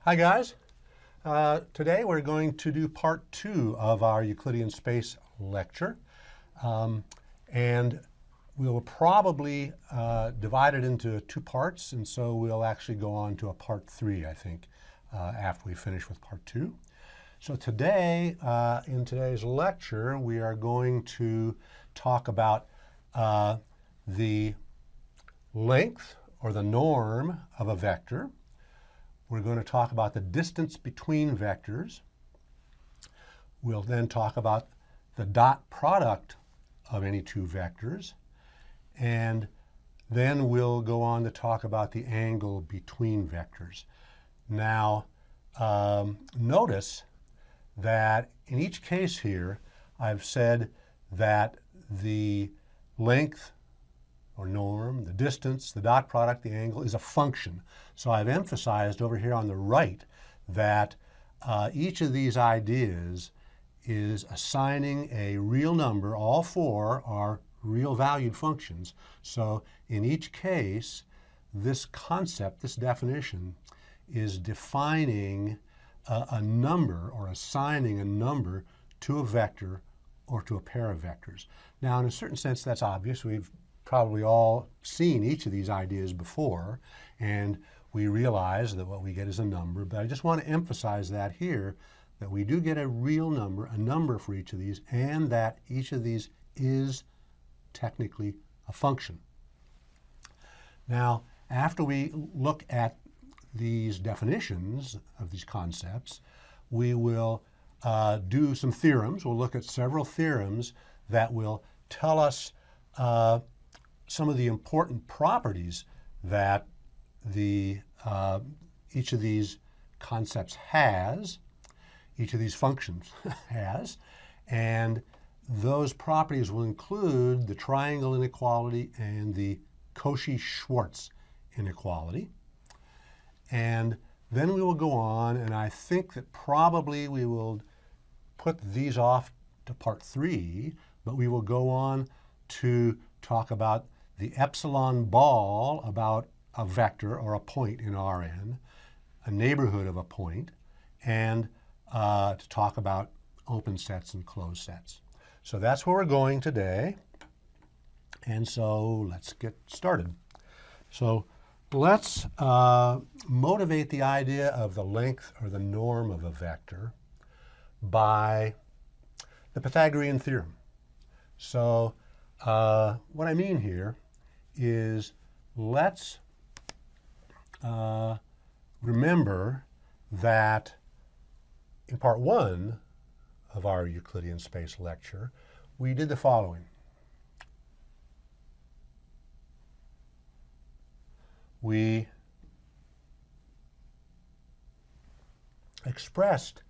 Hi guys. Today we're going to do part 2 of our Euclidean space lecture. And we'll probably divide it into 2 parts, and so we'll actually go on to a part 3, I think, after we finish with part 2. So today, in today's lecture, we are going to talk about the length or the norm of a vector. We're going to talk about the distance between vectors. We'll then talk about the dot product of any 2 vectors. And then we'll go on to talk about the angle between vectors. Now, notice that in each case here, I've said that the length or norm, the distance, the dot product, the angle is a function. So I've emphasized over here on the right that each of these ideas is assigning a real number. All 4 are real valued functions. So in each case, this concept, this definition, is defining a number or assigning a number to a vector or to a pair of vectors. Now, in a certain sense, that's obvious. We've probably all seen each of these ideas before, and we realize that what we get is a number. But I just want to emphasize that here, that we do get a real number, a number for each of these, and that each of these is technically a function. Now, after we look at these definitions of these concepts, we will do some theorems. We'll look at several theorems that will tell us some of the important properties that each of these concepts has, each of these functions has, and those properties will include the triangle inequality and the Cauchy-Schwarz inequality. And then we will go on, and I think that probably we will put these off to part 3, but we will go on to talk about the epsilon ball about a vector or a point in Rn, a neighborhood of a point, and to talk about open sets and closed sets. So that's where we're going today. And so let's get started. So let's motivate the idea of the length or the norm of a vector by the Pythagorean theorem. So what I mean here is let's remember that in part 1 of our Euclidean space lecture, we did the following. We expressed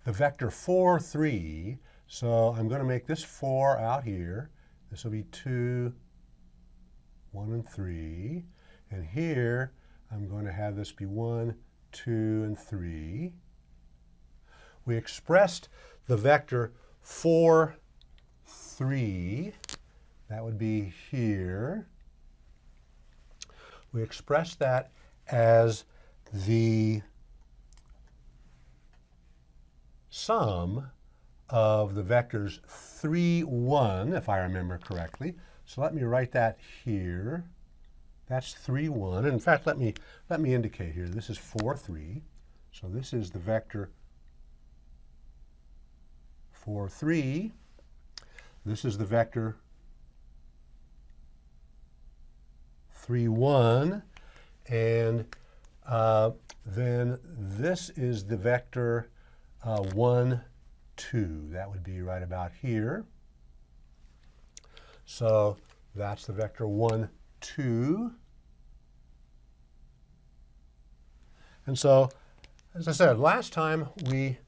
the vector 4, 3. So I'm going to make this 4 out here. This will be 2, 1, and 3. And here, I'm going to have this be 1, 2, and 3. We expressed the vector 4, 3. That would be here. We expressed that as the sum of the vectors 3, 1, if I remember correctly. So let me write that here. That's 3, 1. And in fact, let me indicate here. This is 4, 3. So this is the vector 4, 3. This is the vector 3, 1. And then this is the vector 1, 2. That would be right about here. So that's the vector 1, 2. And so, as I said, last time we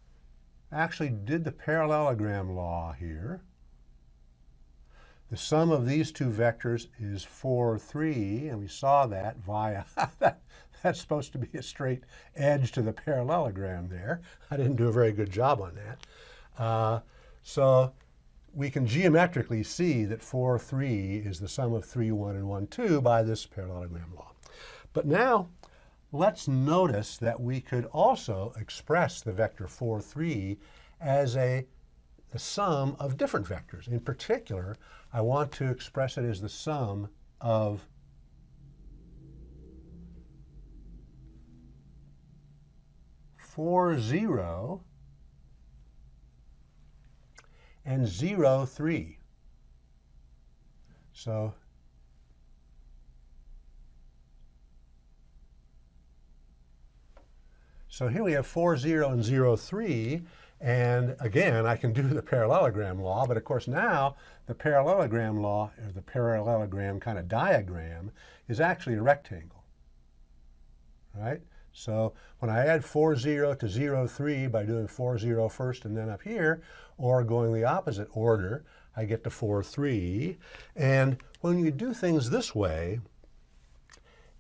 actually did the parallelogram law here. The sum of these 2 vectors is 4, 3, and we saw that via, that's supposed to be a straight edge to the parallelogram there. I didn't do a very good job on that. So we can geometrically see that 4, 3 is the sum of 3, 1, and 1, 2 by this parallelogram law. But now let's notice that we could also express the vector 4, 3 as the sum of different vectors. In particular, I want to express it as the sum of four, 0 and 0, 3. So here we have 4, 0 and 0, 3. And again, I can do the parallelogram law, but of course now the parallelogram law, or the parallelogram kind of diagram, is actually a rectangle, right? So when I add 4, 0 to 0, 3 by doing 4, 0 first and then up here, or going the opposite order, I get to 4, 3. And when you do things this way,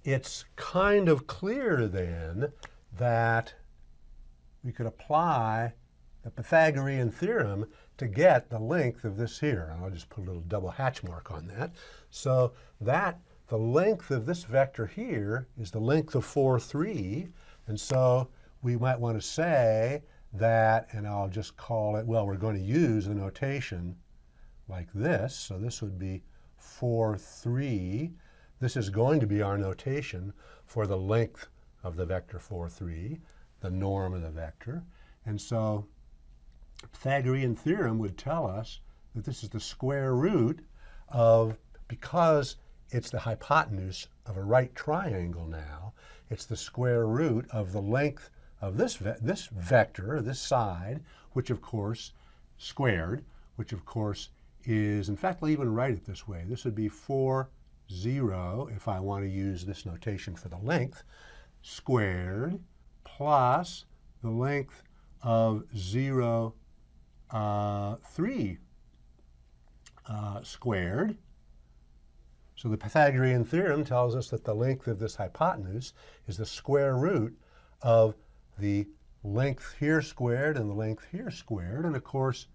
it's kind of clear then that we could apply the Pythagorean theorem to get the length of this here. And I'll just put a little double hatch mark on that. So that the length of this vector here is the length of 4, 3. And so we might want to say that, and I'll just call it, well, we're going to use the notation like this. So this would be 4, 3. This is going to be our notation for the length of the vector 4, 3, the norm of the vector. And so Pythagorean theorem would tell us that this is the square root of, because it's the hypotenuse of a right triangle now, it's the square root of the length of this vector, this side, which of course squared, which of course is, in fact, I'll even write it this way. This would be 4, 0, if I want to use this notation for the length, squared plus the length of 0, 3 squared. So the Pythagorean theorem tells us that the length of this hypotenuse is the square root of the length here squared and the length here squared. And of course,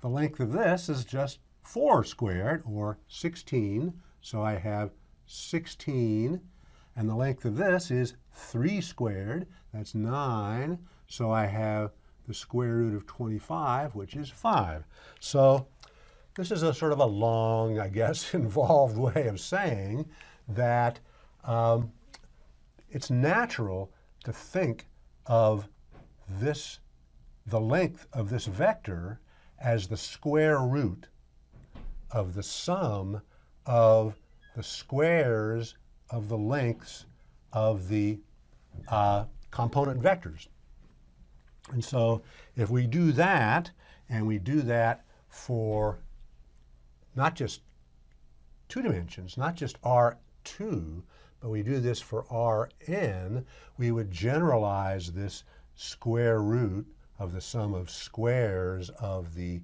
the length of this is just 4 squared, or 16. So I have 16. And the length of this is 3 squared. That's 9. So I have the square root of 25, which is 5. So this is a sort of a long, I guess, involved way of saying that it's natural to think of this, the length of this vector, as the square root of the sum of the squares of the lengths of the component vectors. And so if we do that, and we do that for not just 2 dimensions, not just R2, but we do this for Rn, we would generalize this square root of the sum of squares of the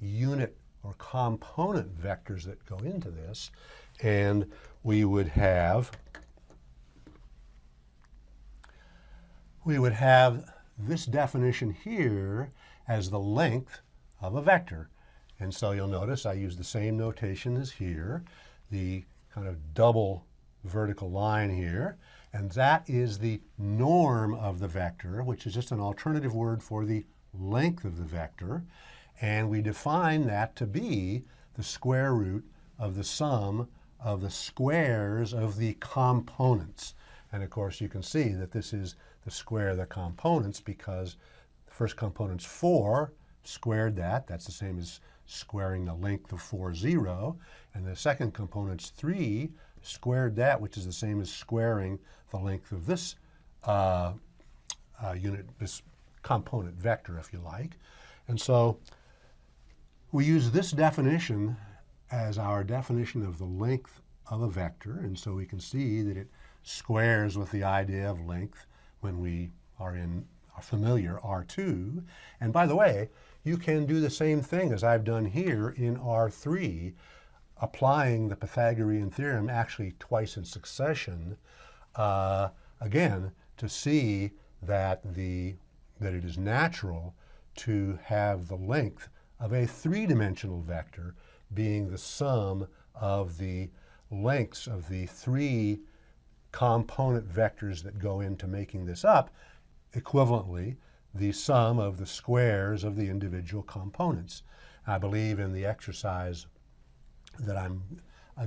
unit or component vectors that go into this, and we would have this definition here as the length of a vector. And so you'll notice I use the same notation as here, the kind of double vertical line here, and that is the norm of the vector, which is just an alternative word for the length of the vector. And we define that to be the square root of the sum of the squares of the components. And of course you can see that this is the square of the components because the first component's 4, squared that, that's the same as squaring the length of 4, 0. And the second component's 3, squared that, which is the same as squaring the length of this this component vector, if you like. And so we use this definition as our definition of the length of a vector, and so we can see that it squares with the idea of length when we are in our familiar R2. And by the way, you can do the same thing as I've done here in R3, applying the Pythagorean theorem actually twice in succession, again, to see that it is natural to have the length of a 3-dimensional vector being the sum of the lengths of the 3 component vectors that go into making this up, equivalently, the sum of the squares of the individual components. I believe in the exercise that I'm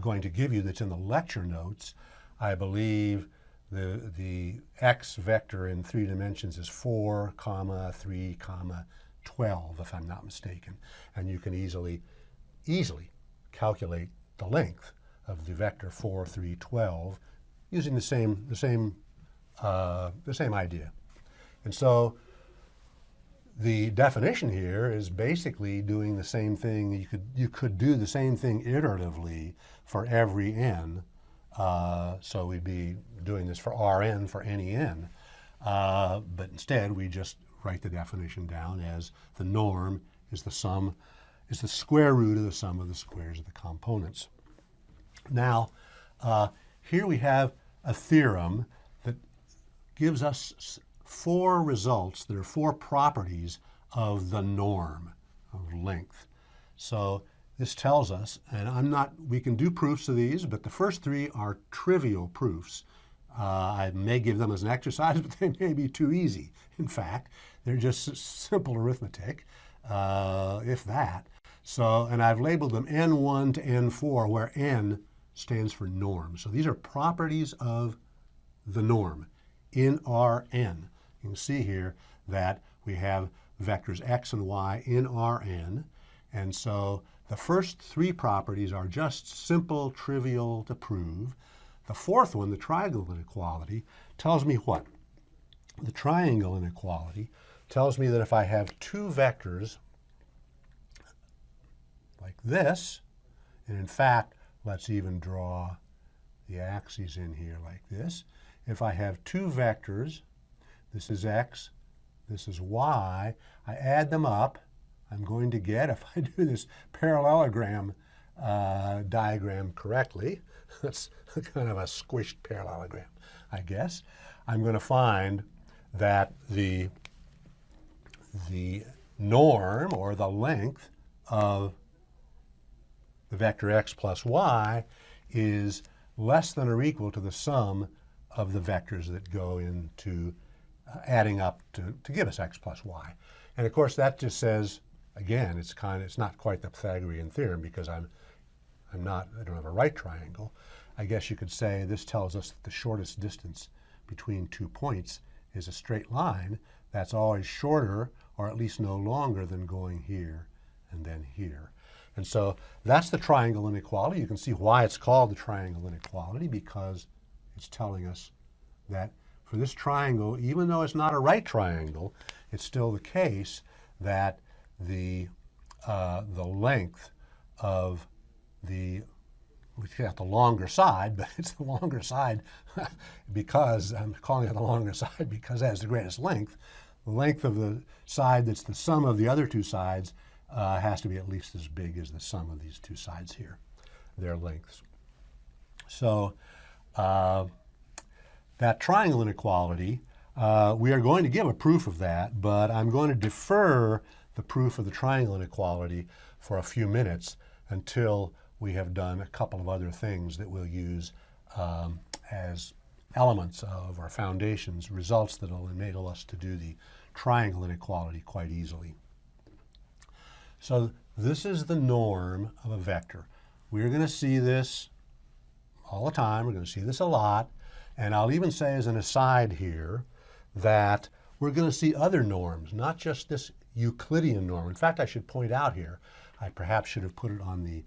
going to give you that's in the lecture notes, I believe the x vector in 3 dimensions is 4, 3, 12, if I'm not mistaken. And you can easily calculate the length of the vector 4, 3, 12 using the same idea. And so the definition here is basically doing the same thing. You could do the same thing iteratively for every n. So we'd be doing this for Rn for any n. But instead, we just write the definition down as the norm is the square root of the sum of the squares of the components. Now, here we have a theorem that gives us 4 results. There are 4 properties of the norm of length. So this tells us, and we can do proofs of these, but the first 3 are trivial proofs. I may give them as an exercise, but they may be too easy. In fact, they're just simple arithmetic, if that. So, and I've labeled them N1 to N4, where N stands for norm. So these are properties of the norm in Rn. You can see here that we have vectors x and y in Rn. And so the first 3 properties are just simple, trivial to prove. The 4th one, the triangle inequality, tells me what? The triangle inequality tells me that if I have 2 vectors like this, and in fact, let's even draw the axes in here like this. If I have 2 vectors, this is x, this is y, I add them up, I'm going to get, if I do this parallelogram diagram correctly, that's kind of a squished parallelogram, I guess, I'm going to find that the norm, or the length, of the vector x plus y is less than or equal to the sum of the vectors that go into adding up to give us x plus y. And of course that just says, again, it's not quite the Pythagorean theorem because I don't have a right triangle. I guess you could say this tells us that the shortest distance between 2 points is a straight line. That's always shorter, or at least no longer, than going here and then here. And so that's the triangle inequality. You can see why it's called the triangle inequality, because it's telling us that for this triangle, even though it's not a right triangle, it's still the case that the length of we got the longer side, but it's the longer side because I'm calling it the longer side because it has the greatest length. The length of the side that's the sum of the other 2 sides has to be at least as big as the sum of these 2 sides here, their lengths. So that triangle inequality, we are going to give a proof of that, but I'm going to defer the proof of the triangle inequality for a few minutes until we have done a couple of other things that we'll use as elements of our foundations, results that will enable us to do the triangle inequality quite easily. So this is the norm of a vector. We're going to see this all the time. We're going to see this a lot. And I'll even say as an aside here that we're going to see other norms, not just this Euclidean norm. In fact, I should point out here, I perhaps should have put it on the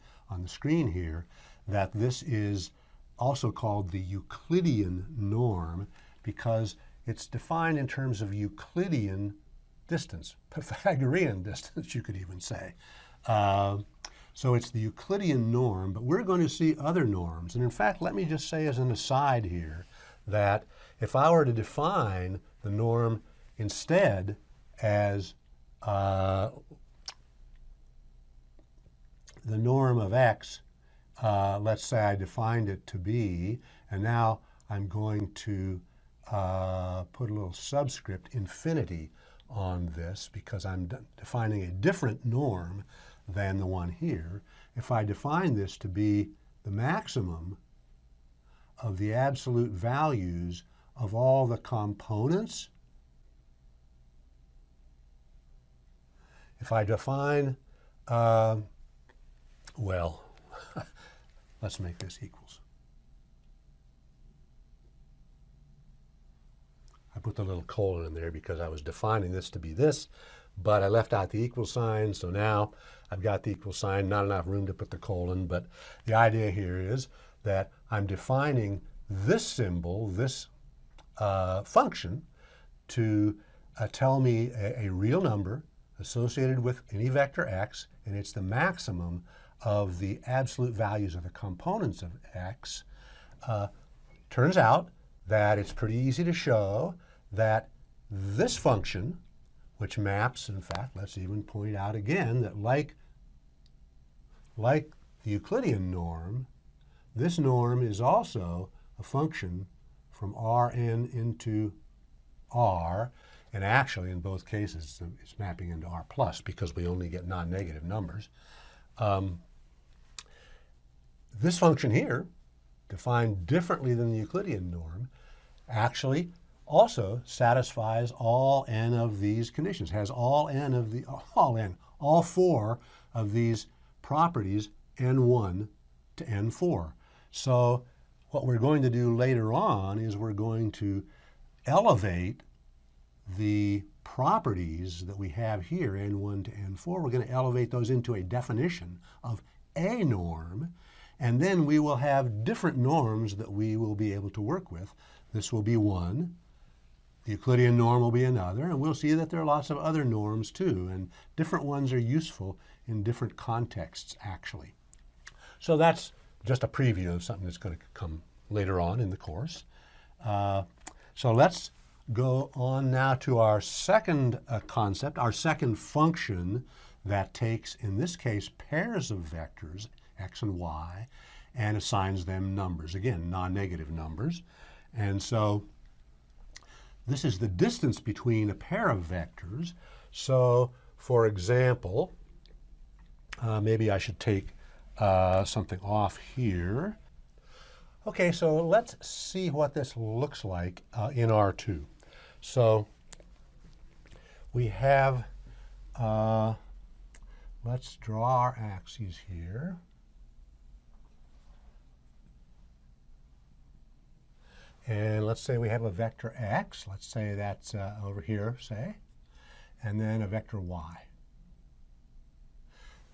screen here, that this is also called the Euclidean norm because it's defined in terms of Euclidean distance, Pythagorean distance, you could even say. So it's the Euclidean norm, but we're going to see other norms. And in fact, let me just say as an aside here that if I were to define the norm instead as the norm of x, let's say I defined it to be, and now I'm going to put a little subscript infinity on this because I'm defining a different norm than the one here. If I define this to be the maximum of the absolute values of all the components. If I define, well, let's make this equals. I put the little colon in there because I was defining this to be this, but I left out the equal sign, so now I've got the equal sign, not enough room to put the colon, but the idea here is that I'm defining this symbol, this function, to tell me a real number associated with any vector x, and it's the maximum of the absolute values of the components of x. Turns out that it's pretty easy to show that this function, which maps, in fact, let's even point out again that like the Euclidean norm, this norm is also a function from Rn into R, and actually in both cases it's mapping into R plus because we only get non-negative numbers. This function here, defined differently than the Euclidean norm, actually also satisfies all n of these conditions, has all four of these properties, n1 to n4. So what we're going to do later on is we're going to elevate the properties that we have here, n1 to n4, we're going to elevate those into a definition of a norm, and then we will have different norms that we will be able to work with. This will be one, the Euclidean norm will be another, and we'll see that there are lots of other norms too, and different ones are useful in different contexts actually. So that's just a preview of something that's going to come later on in the course. So let's go on now to our second concept, our second function that takes, in this case, pairs of vectors, x and y, and assigns them numbers, again, non-negative numbers. And so this is the distance between a pair of vectors. So, for example, maybe I should take something off here. Okay, so let's see what this looks like in R2. So we have, let's draw our axes here. And let's say we have a vector x, let's say that's over here, say, and then a vector y.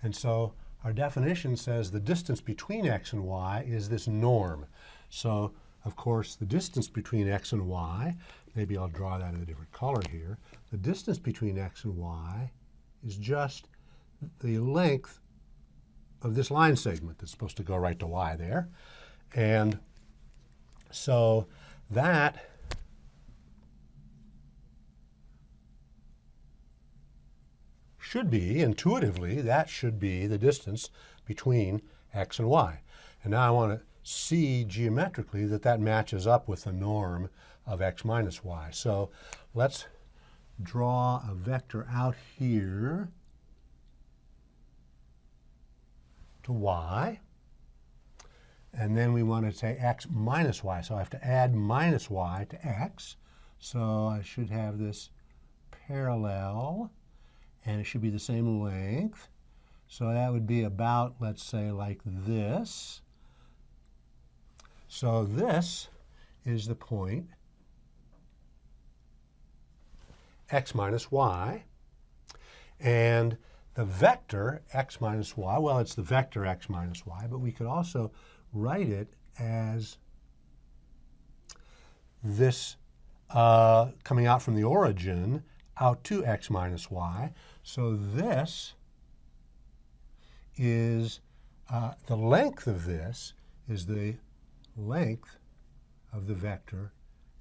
And so our definition says the distance between x and y is this norm. So, of course, the distance between x and y, maybe I'll draw that in a different color here, the distance between x and y is just the length of this line segment that's supposed to go right to y there. And so that should be, intuitively, that should be the distance between x and y. And now I want to see geometrically that that matches up with the norm of x minus y. So let's draw a vector out here to y. And then we want to say x minus y. So I have to add minus y to x. So I should have this parallel, and it should be the same length. So that would be about, let's say, like this. So this is the point x minus y. And the vector x minus y, well, it's the vector x minus y, but we could also write it as this coming out from the origin out to x minus y. So this is, the length of this is the length of the vector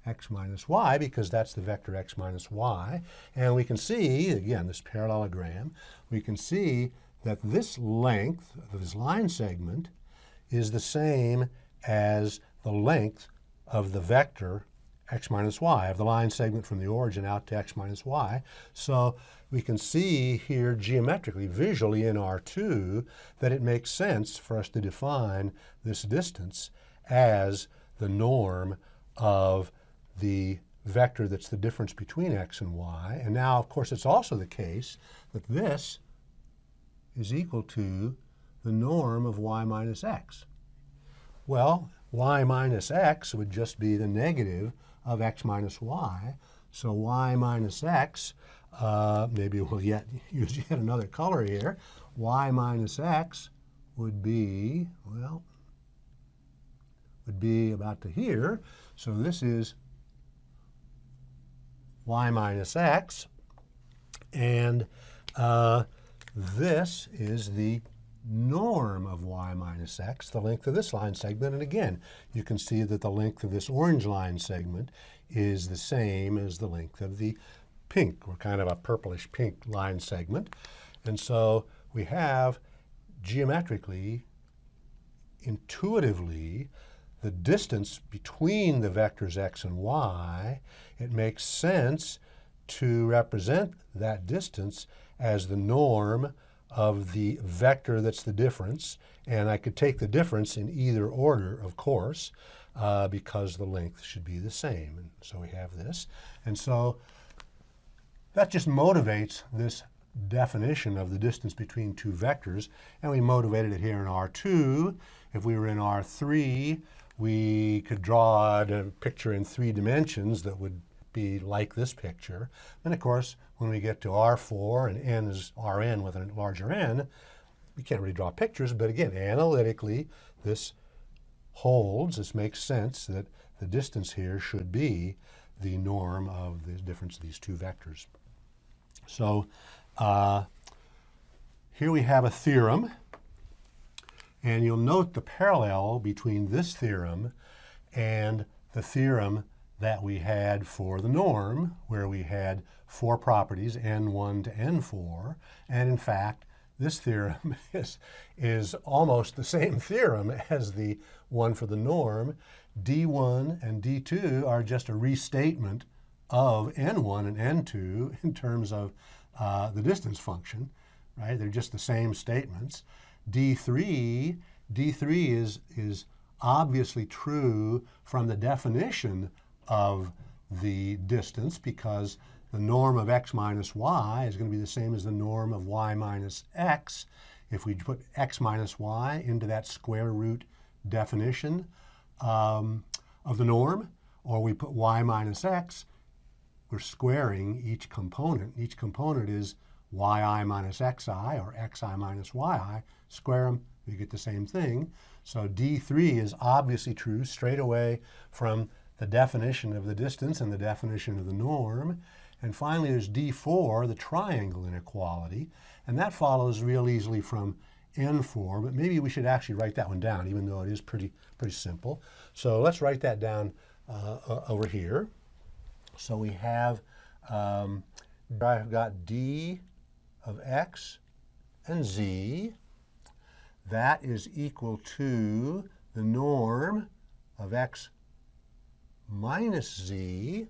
x minus y, because that's the vector x minus y. And we can see, again, this parallelogram, we can see that this length of this line segment is the same as the length of the vector x minus y, of the line segment from the origin out to x minus y. So we can see here geometrically, visually in R2, that it makes sense for us to define this distance as the norm of the vector that's the difference between x and y. And now, of course, it's also the case that this is equal to the norm of y minus x. Well, y minus x would just be the negative of x minus y. So y minus x, maybe we'll use yet another color here. Y minus x would be, well, would be about to here. So this is y minus x, and this is the norm of y minus x, the length of this line segment. And again, you can see that the length of this orange line segment is the same as the length of the pink, or kind of a purplish pink line segment. And so we have geometrically, intuitively, the distance between the vectors x and y. It makes sense to represent that distance as the norm of the vector that's the difference. And I could take the difference in either order, of course, because the length should be the same. And so we have this. And so that just motivates this definition of the distance between two vectors. And we motivated it here in R2. If we were in R3, we could draw a picture in 3 dimensions that would be like this picture. And of course, when we get to R4 and n is Rn with a larger n, we can't really draw pictures, but again, analytically, this holds, this makes sense that the distance here should be the norm of the difference of these two vectors. So here we have a theorem, and you'll note the parallel between this theorem and the theorem that we had for the norm, where we had 4 properties, n1 to n4. And in fact, this theorem is almost the same theorem as the one for the norm. d1 and d2 are just a restatement of n1 and n2 in terms of the distance function, right? They're just the same statements. d3 is obviously true from the definition of the distance, because the norm of x minus y is going to be the same as the norm of y minus x. If we put x minus y into that square root definition of the norm, or we put y minus x, we're squaring each component. Each component is yi minus xi, or xi minus yi. Square them, you get the same thing. So d3 is obviously true straight away from the definition of the distance and the definition of the norm. And finally, there's d4, the triangle inequality, and that follows real easily from n4, but maybe we should actually write that one down, even though it is pretty simple. So let's write that down over here. So we have, I've got d of x and z. That is equal to the norm of x minus z.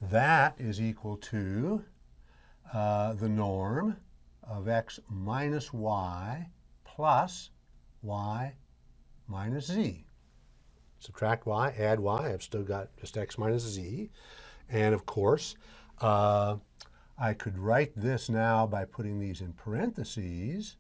That is equal to the norm of x minus y plus y minus z. Subtract y, add y, I've still got just x minus z. And of course, I could write this now by putting these in parentheses.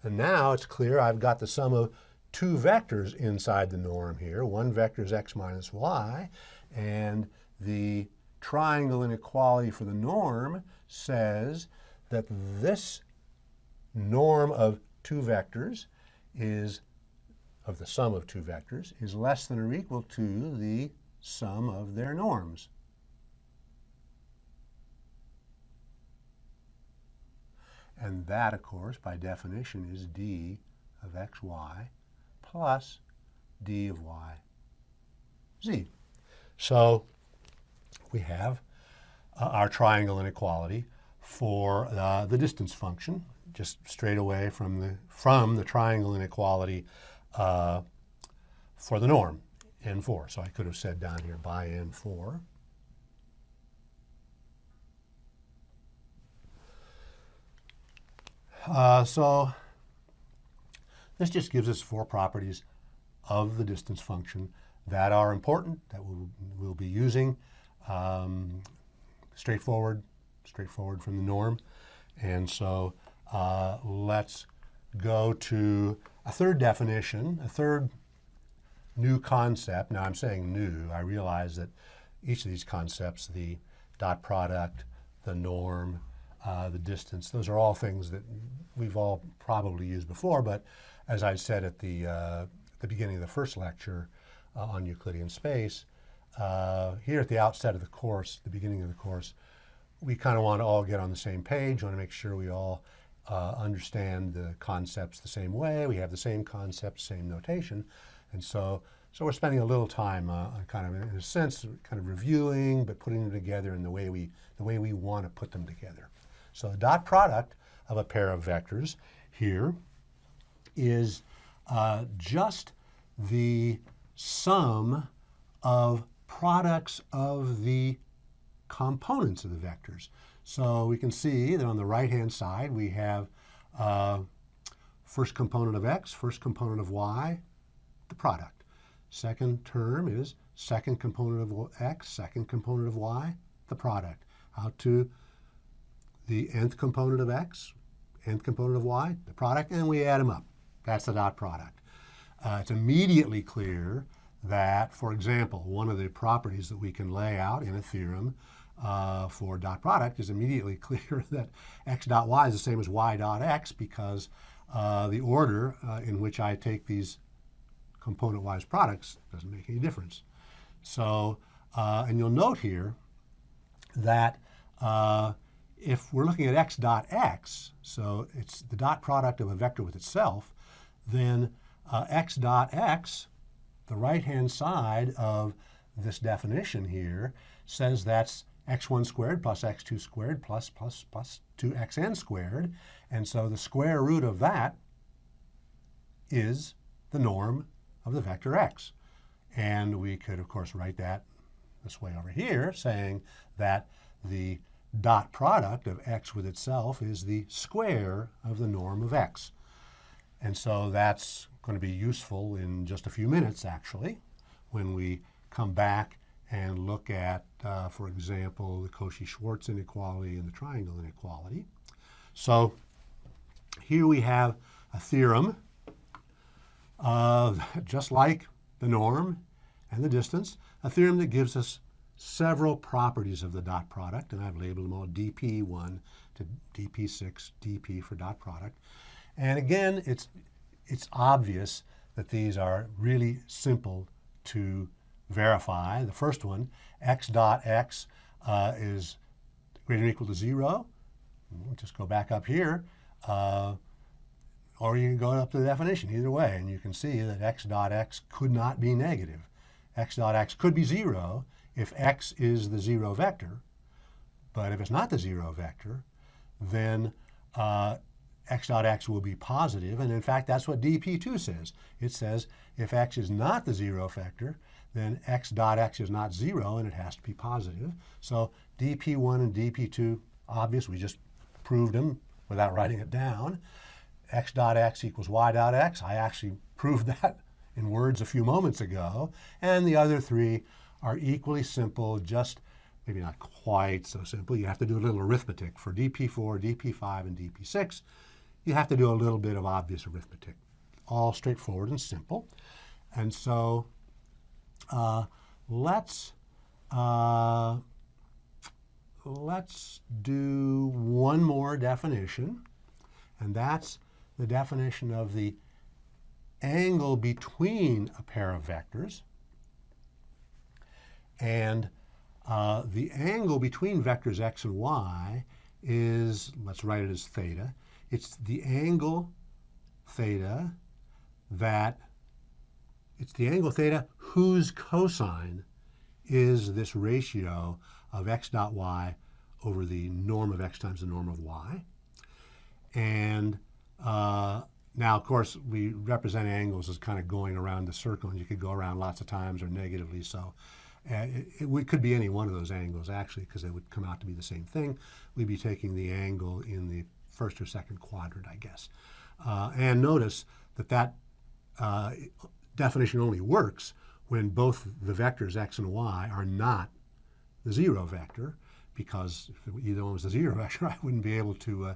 And now it's clear I've got the sum of 2 vectors inside the norm here. One vector is x minus y, and the triangle inequality for the norm says that this norm of 2 vectors is, of the sum of 2 vectors, is less than or equal to the sum of their norms. And that, of course, by definition, is d of xy plus d of y z. So we have our triangle inequality for the distance function, just straight away from the triangle inequality for the norm, n4. So I could have said down here by n4. So This just gives us 4 properties of the distance function that are important, that we'll be using. Straightforward from the norm. And so let's go to a third definition, a third new concept. Now I'm saying new. I realize that each of these concepts, the dot product, the norm, the distance, those are all things that we've all probably used before, but as I said at the beginning of the first lecture on Euclidean space, here at the outset of the course, the beginning of the course, we kind of want to all get on the same page, want to make sure we all understand the concepts the same way, we have the same concepts, same notation, and so we're spending a little time kind of, in a sense, kind of reviewing, but putting them together in the way we want to put them together. So the dot product of a pair of vectors here is just the sum of products of the components of the vectors. So we can see that on the right-hand side we have first component of x, first component of y, the product. Second term is second component of x, second component of y, the product. Out to the nth component of x, nth component of y, the product, and we add them up. That's the dot product. It's immediately clear that, for example, one of the properties that we can lay out in a theorem for dot product is immediately clear that x dot y is the same as y dot x because the order in which I take these component-wise products doesn't make any difference. So, and you'll note here that if we're looking at x dot x, so it's the dot product of a vector with itself, then x dot x, the right-hand side of this definition here, says that's x1 squared plus x2 squared plus 2xn squared. And so the square root of that is the norm of the vector x. And we could, of course, write that this way over here, saying that the dot product of x with itself is the square of the norm of x. And so that's going to be useful in just a few minutes, actually, when we come back and look at, for example, the Cauchy-Schwarz inequality and the triangle inequality. So here we have a theorem just like the norm and the distance, a theorem that gives us several properties of the dot product, and I've labeled them all dp1 to dp6, dp for dot product. And again, it's obvious that these are really simple to verify. The first one, x dot x is greater than or equal to 0. We'll just go back up here. Or you can go up to the definition, either way, and you can see that x dot x could not be negative. X dot x could be 0 if x is the 0 vector, but if it's not the 0 vector, then x dot x will be positive, and in fact that's what dp2 says. It says if x is not the 0 vector, then x dot x is not 0 and it has to be positive. So dp1 and dp2, obvious, we just proved them without writing it down. X dot x equals y dot x. I actually proved that in words a few moments ago. And the other three are equally simple, just maybe not quite so simple. You have to do a little arithmetic. For dp4, dp5, and dp6, you have to do a little bit of obvious arithmetic. All straightforward and simple. And so let's do one more definition, and that's the definition of the angle between a pair of vectors. And the angle between vectors x and y is, let's write it as theta. It's the angle theta whose cosine is this ratio of x dot y over the norm of x times the norm of y. And now, of course, we represent angles as kind of going around the circle, and you could go around lots of times or negatively. So it could be any one of those angles, actually, because they would come out to be the same thing. We'd be taking the angle in the first or second quadrant, I guess. And notice that definition only works when both the vectors x and y are not the zero vector, because if either one was the zero vector, I wouldn't be able to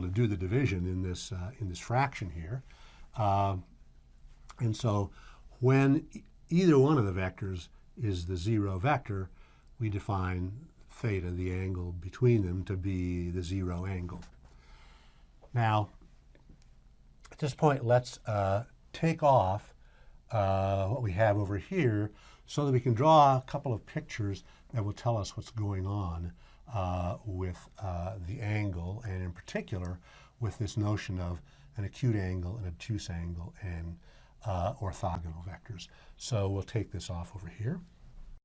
do the division in this fraction here. And so when either one of the vectors is the zero vector, we define theta, the angle between them, to be the zero angle. Now, at this point, let's take off what we have over here so that we can draw a couple of pictures that will tell us what's going on with the angle, and in particular with this notion of an acute angle, an obtuse angle, and orthogonal vectors. So we'll take this off over here.